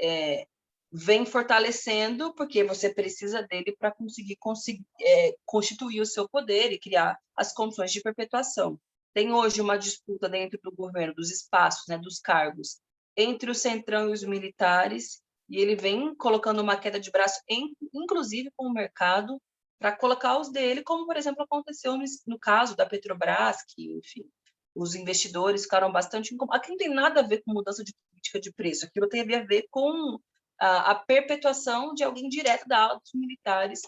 vem fortalecendo, porque você precisa dele para conseguir constituir o seu poder e criar as condições de perpetuação. Tem hoje uma disputa dentro do governo, dos espaços, né, dos cargos, entre o Centrão e os militares, e ele vem colocando uma queda de braço, inclusive com o mercado, para colocar os dele, como, por exemplo, aconteceu no caso da Petrobras, que, enfim, os investidores ficaram bastante incomodados. Aquilo não tem nada a ver com mudança de política de preço, aquilo tem a ver com a perpetuação de alguém direto da ala dos militares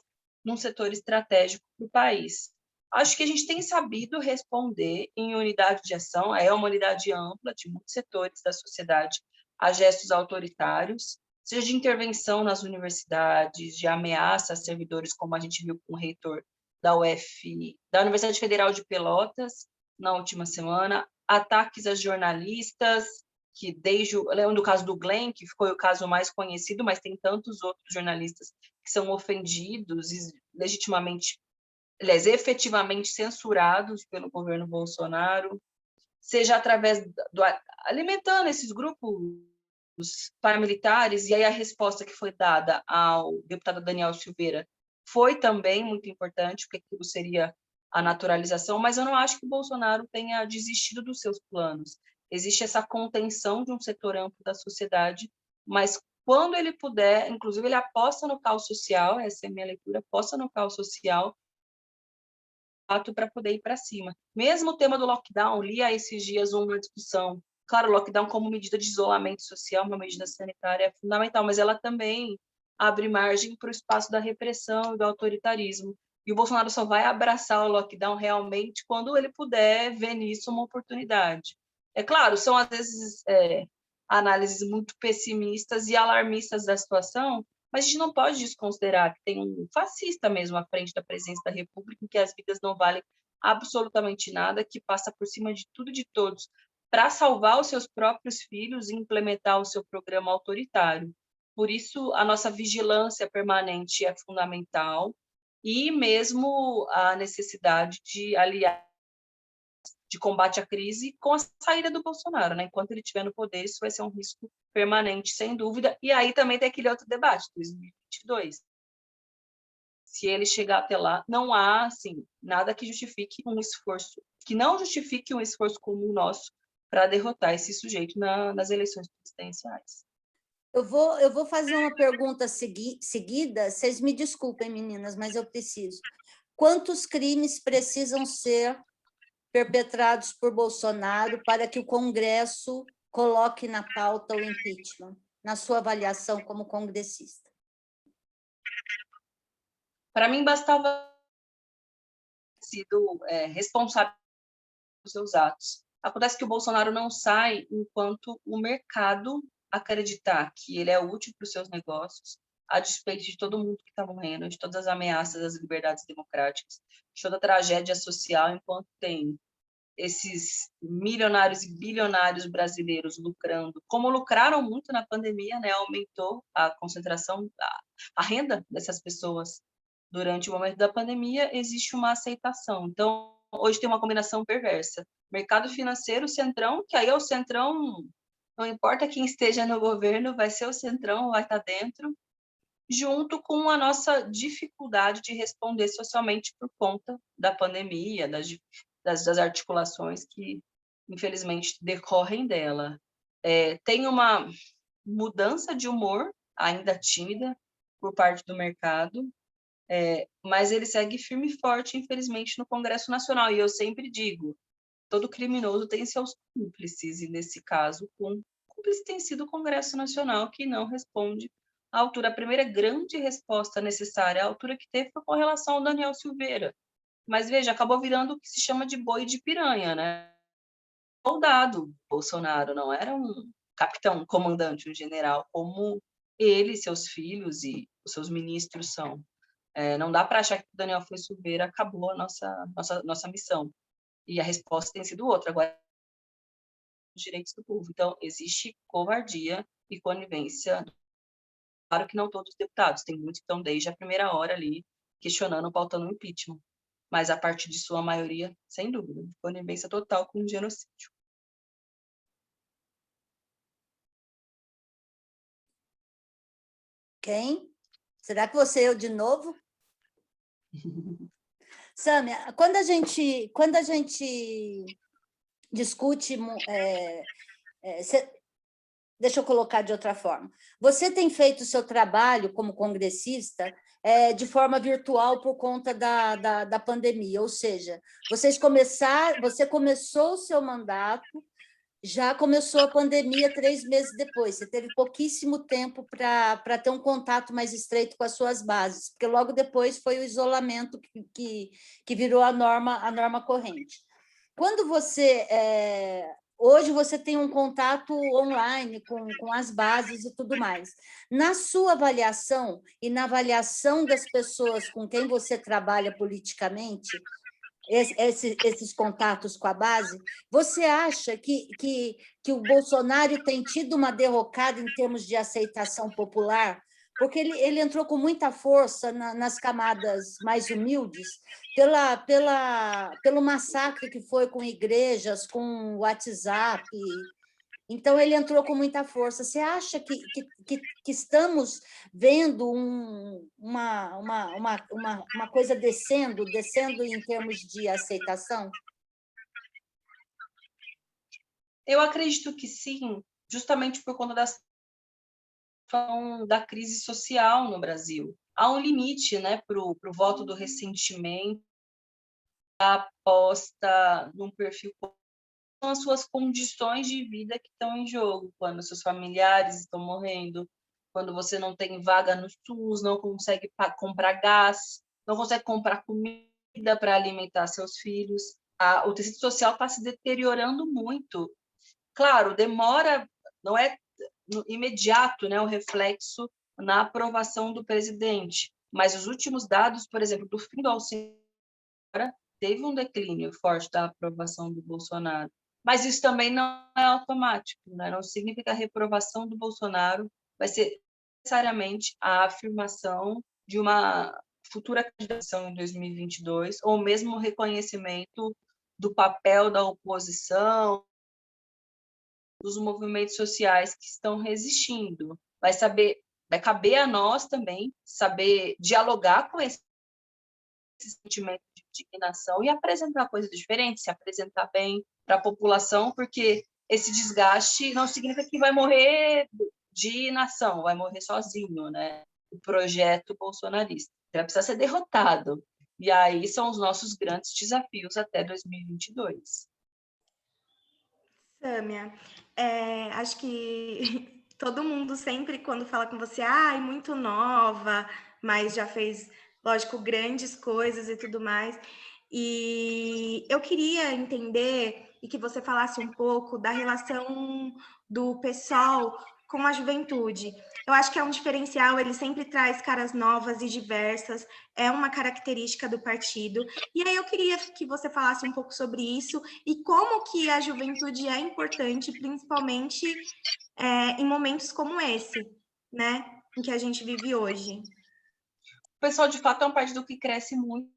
num setor estratégico do país. Acho que a gente tem sabido responder em unidade de ação, é uma unidade ampla de muitos setores da sociedade a gestos autoritários, seja de intervenção nas universidades, de ameaça a servidores, como a gente viu com o reitor da Universidade Federal de Pelotas, na última semana, ataques a jornalistas, que desde eu lembro do caso do Glenn, que foi o caso mais conhecido, mas tem tantos outros jornalistas que são ofendidos e legitimamente, aliás, efetivamente censurados pelo governo Bolsonaro, seja através alimentando esses grupos paramilitares, e aí a resposta que foi dada ao deputado Daniel Silveira foi também muito importante, porque aquilo seria a naturalização, mas eu não acho que o Bolsonaro tenha desistido dos seus planos. Existe essa contenção de um setor amplo da sociedade, mas quando ele puder, inclusive ele aposta no caos social, essa é a minha leitura, aposta no caos social, para poder ir para cima. Mesmo o tema do lockdown, li há esses dias uma discussão. Claro, o lockdown como medida de isolamento social, uma medida sanitária é fundamental, mas ela também abre margem para o espaço da repressão e do autoritarismo. E o Bolsonaro só vai abraçar o lockdown realmente quando ele puder ver nisso uma oportunidade. É claro, são às vezes análises muito pessimistas e alarmistas da situação, mas a gente não pode desconsiderar que tem um fascista mesmo à frente da presidência da República, em que as vidas não valem absolutamente nada, que passa por cima de tudo e de todos para salvar os seus próprios filhos e implementar o seu programa autoritário. Por isso, a nossa vigilância permanente é fundamental, e mesmo a necessidade de aliar de combate à crise com a saída do Bolsonaro, né? Enquanto ele estiver no poder, isso vai ser um risco permanente, sem dúvida. E aí também tem aquele outro debate, 2022. Se ele chegar até lá, não há, assim, nada que justifique um esforço, que não justifique um esforço como o nosso para derrotar esse sujeito nas eleições presidenciais.
Eu vou fazer uma pergunta seguida. Vocês me desculpem, meninas, mas eu preciso. Quantos crimes precisam ser perpetrados por Bolsonaro para que o Congresso coloque na pauta o impeachment, na sua avaliação como congressista?
Para mim, bastava ter sido responsável pelos seus atos. Acontece que o Bolsonaro não sai enquanto o mercado acreditar que ele é útil para os seus negócios, a despeito de todo mundo que está morrendo, de todas as ameaças às liberdades democráticas, de toda a tragédia social, enquanto tem esses milionários e bilionários brasileiros lucrando, como lucraram muito na pandemia, né? Aumentou a concentração, a renda dessas pessoas durante o momento da pandemia, existe uma aceitação. Então, hoje tem uma combinação perversa. Mercado financeiro, centrão, que aí é o centrão, não importa quem esteja no governo, vai ser o centrão, vai estar dentro, junto com a nossa dificuldade de responder socialmente por conta da pandemia, das articulações que, infelizmente, decorrem dela. Tem uma mudança de humor, ainda tímida, por parte do mercado, mas ele segue firme e forte, infelizmente, no Congresso Nacional. E eu sempre digo, todo criminoso tem seus cúmplices, e nesse caso, o cúmplice tem sido o Congresso Nacional, que não responde à altura. A primeira grande resposta necessária, à altura que teve, foi com relação ao Daniel Silveira. Mas, veja, acabou virando o que se chama de boi de piranha, né? Soldado Bolsonaro, não era um capitão, um comandante, um general, como ele, seus filhos e os seus ministros são. Não dá para achar que o Daniel Silveira acabou a nossa missão. E a resposta tem sido outra. Agora, os direitos do povo. Então, existe covardia e conivência. Claro que não todos os deputados, tem muitos que estão desde a primeira hora ali questionando, pautando o impeachment. Mas a parte de sua maioria, sem dúvida, conivência total com o genocídio.
Quem? Será que você eu de novo? Sâmia, quando a gente discute... deixa eu colocar de outra forma. Você tem feito o seu trabalho como congressista de forma virtual por conta da pandemia, ou seja, você começou o seu mandato, já começou a pandemia 3 meses depois, você teve pouquíssimo tempo para ter um contato mais estreito com as suas bases, porque logo depois foi o isolamento que virou a norma corrente. Quando hoje você tem um contato online com as bases e tudo mais. Na sua avaliação e na avaliação das pessoas com quem você trabalha politicamente, esses contatos com a base, você acha que o Bolsonaro tem tido uma derrocada em termos de aceitação popular? Porque ele entrou com muita força nas camadas mais humildes, pelo massacre que foi com igrejas, com WhatsApp. Então, ele entrou com muita força. Você acha que estamos vendo uma coisa descendo em termos de aceitação?
Eu acredito que sim, justamente por conta da crise social no Brasil. Há um limite, né, para o voto do ressentimento, a aposta num perfil com as suas condições de vida que estão em jogo, quando seus familiares estão morrendo, quando você não tem vaga no SUS, não consegue comprar gás, não consegue comprar comida para alimentar seus filhos. O tecido social está se deteriorando muito. Claro, demora, não é imediato, né, o reflexo na aprovação do presidente, mas os últimos dados, por exemplo, do fim do auxílio, teve um declínio forte da aprovação do Bolsonaro. Mas isso também não é automático, né? Não significa que a reprovação do Bolsonaro vai ser necessariamente a afirmação de uma futura candidação em 2022, ou mesmo o reconhecimento do papel da oposição, dos movimentos sociais que estão resistindo. Vai caber a nós também saber dialogar com esse sentimento de indignação e apresentar coisas diferentes, se apresentar bem para a população, porque esse desgaste não significa que vai morrer de inação, vai morrer sozinho, né? O projeto bolsonarista. Ele precisa ser derrotado. E aí são os nossos grandes desafios até 2022.
Sâmia, acho que todo mundo sempre, quando fala com você, é muito nova, mas já fez, lógico, grandes coisas e tudo mais. E eu queria entender e que você falasse um pouco da relação do PSOL com a juventude. Eu acho que é um diferencial, ele sempre traz caras novas e diversas, é uma característica do partido. E aí eu queria que você falasse um pouco sobre isso e como que a juventude é importante, principalmente em momentos como esse, né, em que a gente vive hoje.
O PSOL, de fato, é um partido que cresce muito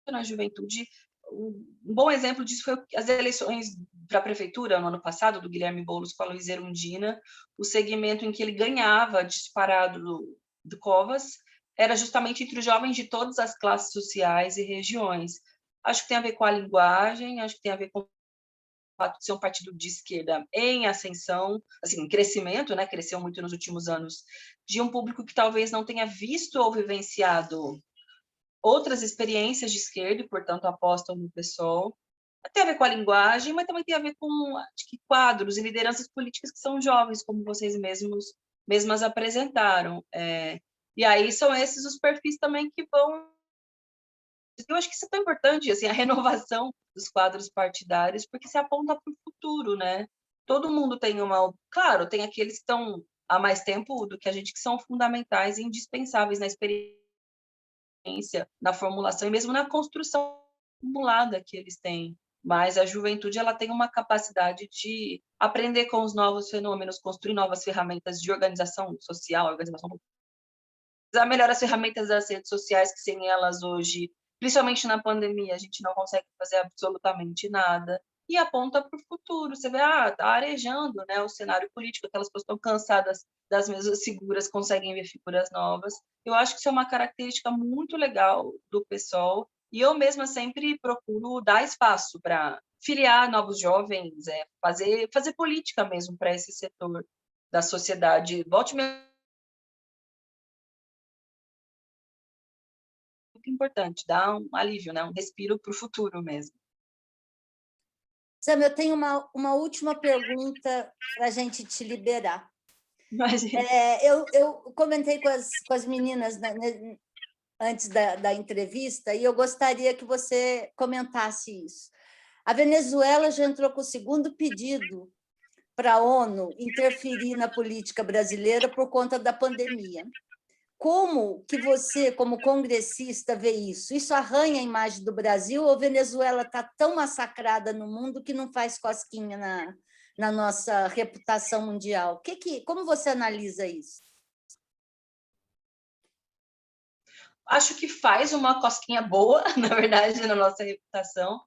na juventude. Um bom exemplo disso foi as eleições para a prefeitura no ano passado, do Guilherme Boulos com a Luiz Erundina. O segmento em que ele ganhava disparado do Covas era justamente entre os jovens de todas as classes sociais e regiões. Acho que tem a ver com a linguagem, acho que tem a ver com o fato de ser um partido de esquerda em ascensão, assim, em crescimento, né? Cresceu muito nos últimos anos, de um público que talvez não tenha visto ou vivenciado outras experiências de esquerda e, portanto, apostam no PSOL. Tem a ver com a linguagem, mas também tem a ver com, acho que, quadros e lideranças políticas que são jovens, como vocês mesmas apresentaram. E aí são esses os perfis também que vão... Eu acho que isso é tão importante, assim, a renovação dos quadros partidários, porque se aponta para o futuro, né? Todo mundo tem uma... Claro, tem aqueles que estão há mais tempo do que a gente, que são fundamentais e indispensáveis na experiência, na formulação e mesmo na construção acumulada que eles têm. Mas a juventude, ela tem uma capacidade de aprender com os novos fenômenos, construir novas ferramentas de organização social, organização, usar melhor as ferramentas das redes sociais, que sem elas hoje, principalmente na pandemia, a gente não consegue fazer absolutamente nada. E aponta para o futuro. Você vê, está arejando, né, o cenário político, aquelas pessoas estão cansadas das mesas seguras, conseguem ver figuras novas. Eu acho que isso é uma característica muito legal do PSOL, e eu mesma sempre procuro dar espaço para filiar novos jovens, fazer política mesmo para esse setor da sociedade. Volte mesmo. Muito importante, dar um alívio, né, um respiro para o futuro mesmo.
Sam, eu tenho uma última pergunta para a gente te liberar. Eu comentei com as meninas antes da entrevista e eu gostaria que você comentasse isso. A Venezuela já entrou com o segundo pedido para a ONU interferir na política brasileira por conta da pandemia. como que você, como congressista, vê isso? Isso arranha a imagem do Brasil ou Venezuela está tão massacrada no mundo que não faz cosquinha na nossa reputação mundial? Como você analisa isso?
Acho que faz uma cosquinha boa, na verdade, na nossa reputação,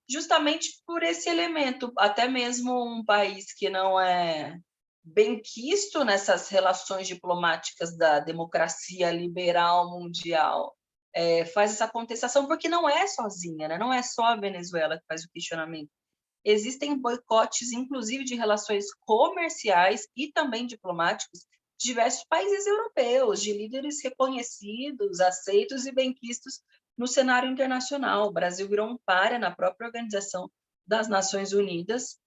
justamente por esse elemento. Até mesmo um país que não é benquisto nessas relações diplomáticas da democracia liberal mundial, faz essa contestação, porque não é sozinha, né? Não é só a Venezuela que faz o questionamento. Existem boicotes, inclusive, de relações comerciais e também diplomáticos, de diversos países europeus, de líderes reconhecidos, aceitos e benquistos no cenário internacional. O Brasil virou um pária na própria Organização das Nações Unidas.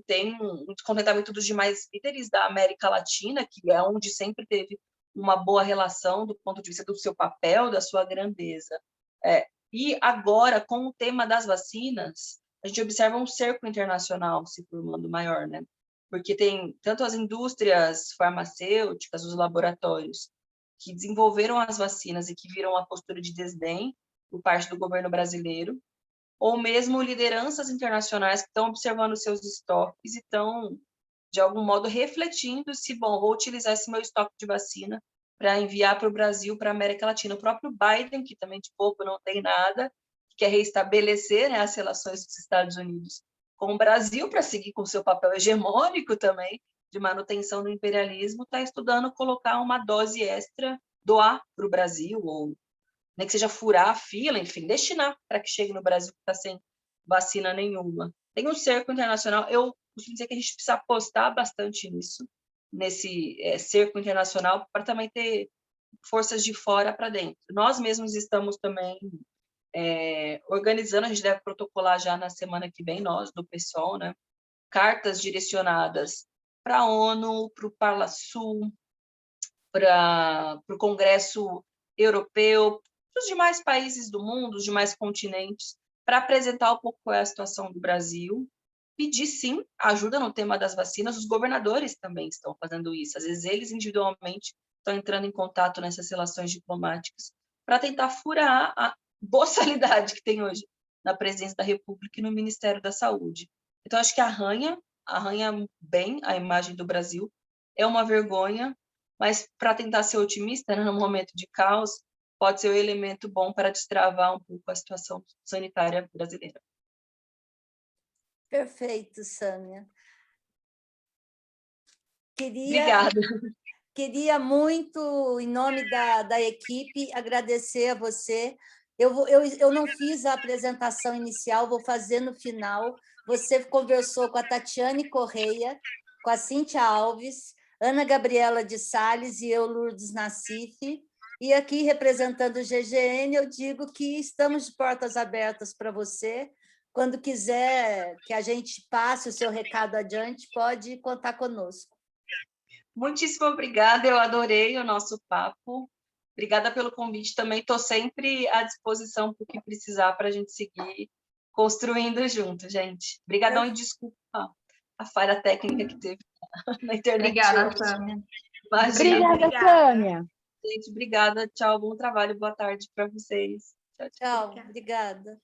Tem um descontentamento dos demais líderes da América Latina, que é onde sempre teve uma boa relação do ponto de vista do seu papel, da sua grandeza. E agora, com o tema das vacinas, a gente observa um cerco internacional se formando maior, né? Porque tem tanto as indústrias farmacêuticas, os laboratórios, que desenvolveram as vacinas e que viram uma postura de desdém por parte do governo brasileiro, ou mesmo lideranças internacionais que estão observando seus estoques e estão, de algum modo, refletindo se, bom, vou utilizar esse meu estoque de vacina para enviar para o Brasil, para a América Latina. O próprio Biden, que também de pouco não tem nada, quer restabelecer, né, as relações dos Estados Unidos com o Brasil para seguir com seu papel hegemônico também de manutenção do imperialismo, está estudando colocar uma dose extra, doar para o Brasil, ou nem que seja furar a fila, enfim, destinar para que chegue no Brasil que está sem vacina nenhuma. Tem um cerco internacional, eu costumo dizer que a gente precisa apostar bastante nisso, nesse cerco internacional, para também ter forças de fora para dentro. Nós mesmos estamos também organizando, a gente deve protocolar já na semana que vem, nós, do PSOL, né? Cartas direcionadas para a ONU, para o Parlasul, para o Congresso Europeu, para os demais países do mundo, os demais continentes, para apresentar um pouco qual é a situação do Brasil, pedir, sim, ajuda no tema das vacinas. Os governadores também estão fazendo isso. Às vezes, eles individualmente estão entrando em contato nessas relações diplomáticas para tentar furar a boçalidade que tem hoje na presidência da República e no Ministério da Saúde. Então, acho que arranha bem a imagem do Brasil, é uma vergonha, mas para tentar ser otimista, né, no momento de caos, pode ser um elemento bom para destravar um pouco a situação sanitária brasileira.
Perfeito, Sâmia.
Obrigada.
Queria muito, em nome da equipe, agradecer a você. Eu não fiz a apresentação inicial, vou fazer no final. Você conversou com a Tatiane Correia, com a Cíntia Alves, Ana Gabriela de Sales e eu, Lourdes Nassif. E aqui, representando o GGN, eu digo que estamos de portas abertas para você. Quando quiser que a gente passe o seu recado adiante, pode contar conosco.
Muitíssimo obrigada, eu adorei o nosso papo. Obrigada pelo convite também, estou sempre à disposição para o que precisar para a gente seguir construindo junto, gente. Obrigadão e desculpa a falha técnica que teve na internet.
Obrigada, Sâmia.
Obrigada, Sâmia.
Gente, obrigada, tchau, bom trabalho, boa tarde para vocês.
Tchau, obrigada.